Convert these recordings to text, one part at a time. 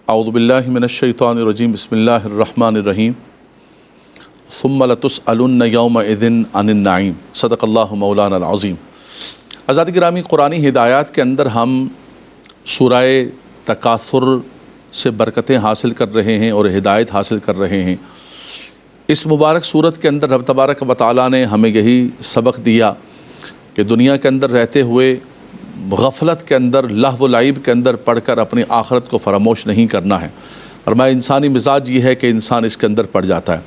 اعوذ باللہ من الشیطان الرجیم بسم اللہ الرحمن الرحیم ثم لتسألن یومئذ عن النعیم صدق اللہ مولانا العظیم۔ حضرات گرامی، قرآنی ہدایات کے اندر ہم سورہ تکاثر سے برکتیں حاصل کر رہے ہیں اور ہدایت حاصل کر رہے ہیں۔ اس مبارک صورت کے اندر رب تبارک و تعالیٰ نے ہمیں یہی سبق دیا کہ دنیا کے اندر رہتے ہوئے غفلت کے اندر، لہو و لعب کے اندر پڑھ کر اپنی آخرت کو فراموش نہیں کرنا ہے۔ فرمایا انسانی مزاج یہ ہے کہ انسان اس کے اندر پڑ جاتا ہے۔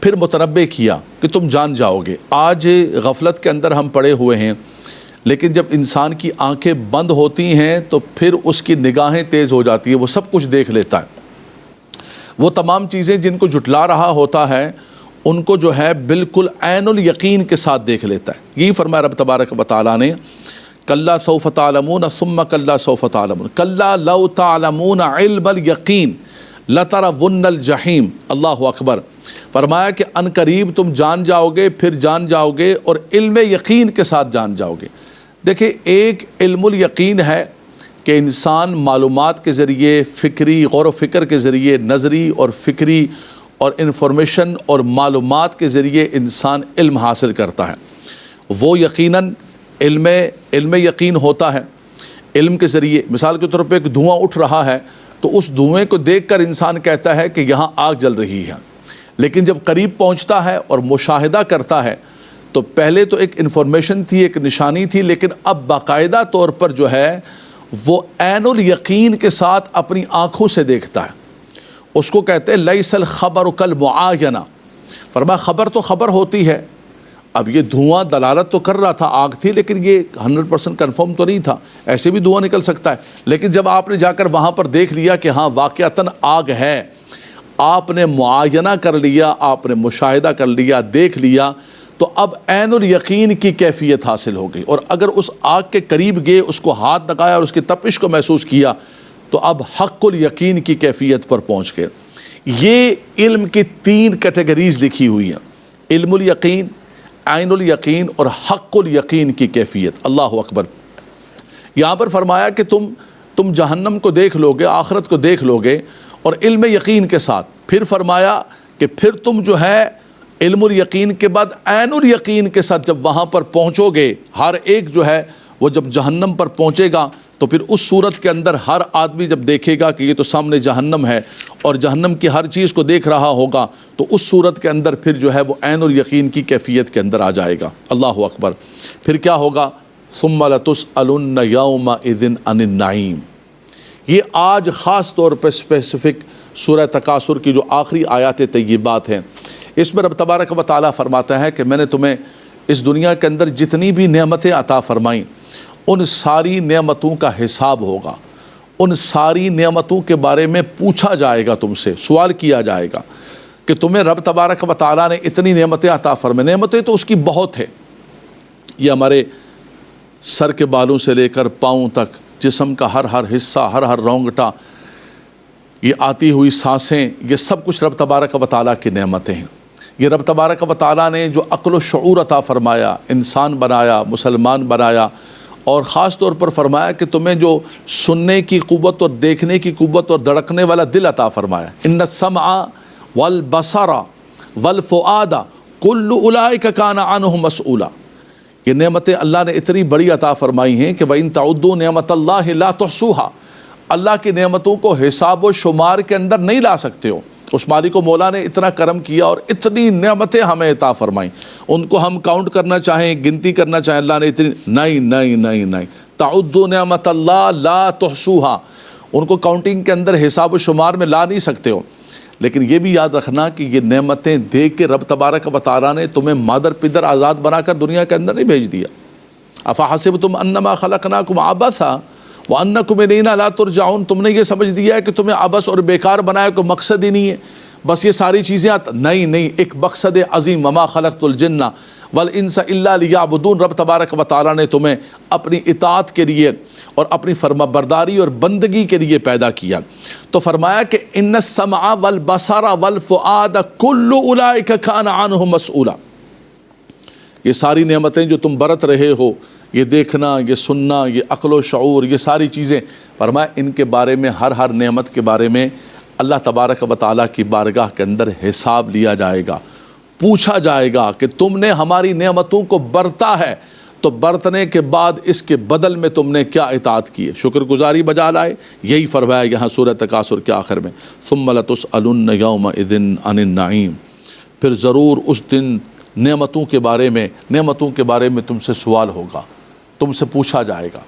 پھر متنبہ کیا کہ تم جان جاؤ گے۔ آج غفلت کے اندر ہم پڑے ہوئے ہیں، لیکن جب انسان کی آنکھیں بند ہوتی ہیں تو پھر اس کی نگاہیں تیز ہو جاتی ہیں، وہ سب کچھ دیکھ لیتا ہے۔ وہ تمام چیزیں جن کو جھٹلا رہا ہوتا ہے ان کو جو ہے بالکل عین الیقین کے ساتھ دیکھ لیتا ہے۔ یہی فرمایا رب تبارک و تعالیٰ نے، کلا سوف تعلمون ثم کلا سوف تعلمون کلا لو تعلمون علم الیقین لترون الجحیم۔ اللہ اکبر۔ فرمایا کہ ان قریب تم جان جاؤ گے، پھر جان جاؤ گے اور علم یقین کے ساتھ جان جاؤ گے۔ دیکھیں، ایک علم الیقین ہے کہ انسان معلومات کے ذریعے، فکری غور و فکر کے ذریعے، نظری اور فکری اور انفارمیشن اور معلومات کے ذریعے انسان علم حاصل کرتا ہے۔ وہ یقیناً علم یقین ہوتا ہے۔ علم کے ذریعے مثال کے طور پہ ایک دھواں اٹھ رہا ہے تو اس دھوئیں کو دیکھ کر انسان کہتا ہے کہ یہاں آگ جل رہی ہے، لیکن جب قریب پہنچتا ہے اور مشاہدہ کرتا ہے تو پہلے تو ایک انفارمیشن تھی، ایک نشانی تھی، لیکن اب باقاعدہ طور پر جو ہے وہ عین الیقین کے ساتھ اپنی آنکھوں سے دیکھتا ہے۔ اس کو کہتے ہیں لیس الخبر کالمعاینہ۔ فرمایا خبر تو خبر ہوتی ہے۔ اب یہ دھواں دلالت تو کر رہا تھا آگ تھی، لیکن یہ 100% کنفرم تو نہیں تھا، ایسے بھی دھواں نکل سکتا ہے۔ لیکن جب آپ نے جا کر وہاں پر دیکھ لیا کہ ہاں واقعتاً آگ ہے، آپ نے معائنہ کر لیا، آپ نے مشاہدہ کر لیا، دیکھ لیا، تو اب عین الیقین کی کیفیت حاصل ہو گئی۔ اور اگر اس آگ کے قریب گئے، اس کو ہاتھ لگایا اور اس کی تپش کو محسوس کیا تو اب حق الیقین کی کیفیت پر پہنچ گئے۔ یہ علم کی 3 کیٹیگریز لکھی ہوئی ہیں: علم الیقین، عین الیقین اور حق الیقین کی کیفیت۔ اللہ اکبر۔ یہاں پر فرمایا کہ تم جہنم کو دیکھ لو گے، آخرت کو دیکھ لو گے اور علم یقین کے ساتھ۔ پھر فرمایا کہ پھر تم جو ہے علم الیقین کے بعد عین الیقین کے ساتھ جب وہاں پر پہنچو گے، ہر ایک جو ہے وہ جب جہنم پر پہنچے گا تو پھر اس صورت کے اندر ہر آدمی جب دیکھے گا کہ یہ تو سامنے جہنم ہے اور جہنم کی ہر چیز کو دیکھ رہا ہوگا، تو اس صورت کے اندر پھر جو ہے وہ عین الیقین کی کیفیت کے اندر آ جائے گا۔ اللہ اکبر۔ پھر کیا ہوگا؟ ثم لتسألن یومئذ عن النعیم۔ یہ آج خاص طور پہ اسپیسیفک سورہ تکاثر کی جو آخری آیات طیبات ہیں، اس میں رب تبارک و تعالیٰ فرماتا ہے کہ میں نے تمہیں اس دنیا کے اندر جتنی بھی نعمتیں عطا فرمائیں، ان ساری نعمتوں کا حساب ہوگا، ان ساری نعمتوں کے بارے میں پوچھا جائے گا، تم سے سوال کیا جائے گا کہ تمہیں رب تبارک و تعالیٰ نے اتنی نعمتیں عطا فرمائیں۔ نعمتیں تو اس کی بہت ہے، یہ ہمارے سر کے بالوں سے لے کر پاؤں تک، جسم کا ہر حصہ، ہر رونگٹا، یہ آتی ہوئی سانسیں، یہ سب کچھ رب تبارک و تعالیٰ کی نعمتیں ہیں۔ یہ رب تبارک و تعالیٰ نے جو عقل و شعور عطا فرمایا، انسان بنایا، مسلمان بنایا، اور خاص طور پر فرمایا کہ تمہیں جو سننے کی قوت اور دیکھنے کی قوت اور دھڑکنے والا دل عطا فرمایا۔ ان السمع والبصر والفؤاد کل اولئک کان عنہ مسئولا۔ یہ نعمتیں اللہ نے اتنی بڑی عطا فرمائی ہیں کہ وَإِن تَعُدُّوا نِعْمَتَ اللَّهِ لَا تُحْصُوهَا۔ اللہ کی نعمتوں کو حساب و شمار کے اندر نہیں لا سکتے ہو۔ اس مالک و مولا نے اتنا کرم کیا اور اتنی نعمتیں ہمیں عطا فرمائیں، ان کو ہم کاؤنٹ کرنا چاہیں، گنتی کرنا چاہیں، اللہ نے اتنی نہیں تعدوا نعمت اللہ لا تحصوها، ان کو کاؤنٹنگ کے اندر حساب و شمار میں لا نہیں سکتے ہو۔ لیکن یہ بھی یاد رکھنا کہ یہ نعمتیں دیکھ کے رب تبارک و تعالیٰ نے تمہیں مادر پدر آزاد بنا کر دنیا کے اندر نہیں بھیج دیا۔ افحسبتم انما خلقناکم عبثا وانکم الینا لا ترجعون۔ تم نے یہ سمجھ دیا ہے کہ تمہیں عبث اور بیکار بنایا، کوئی مقصد ہی نہیں ہے، بس یہ ساری چیزیں نہیں، ایک مقصد عظیم، وما خلقت الجن والانس الا لیعبدون۔ رب تبارک و تعالیٰ نے تمہیں اپنی اطاعت کے لیے اور اپنی فرما برداری اور بندگی کے لیے پیدا کیا۔ تو فرمایا کہ ان السمع والبصر والفؤاد کل اولئک کان عنہ مسئولا۔ یہ ساری نعمتیں جو تم برت رہے ہو، یہ دیکھنا، یہ سننا، یہ عقل و شعور، یہ ساری چیزیں، فرمایا ان کے بارے میں ہر نعمت کے بارے میں اللہ تبارک و تعالیٰ کی بارگاہ کے اندر حساب لیا جائے گا، پوچھا جائے گا کہ تم نے ہماری نعمتوں کو برتا ہے تو برتنے کے بعد اس کے بدل میں تم نے کیا اطاعت کی ہے، شکر گزاری بجا لائے۔ یہی فرمایا یہاں سورہ تکاثر کے آخر میں، ثم لتسألن یومئذ عن النعیم، پھر ضرور اس دن نعمتوں کے بارے میں تم سے سوال ہوگا، تم سے پوچھا جائے گا۔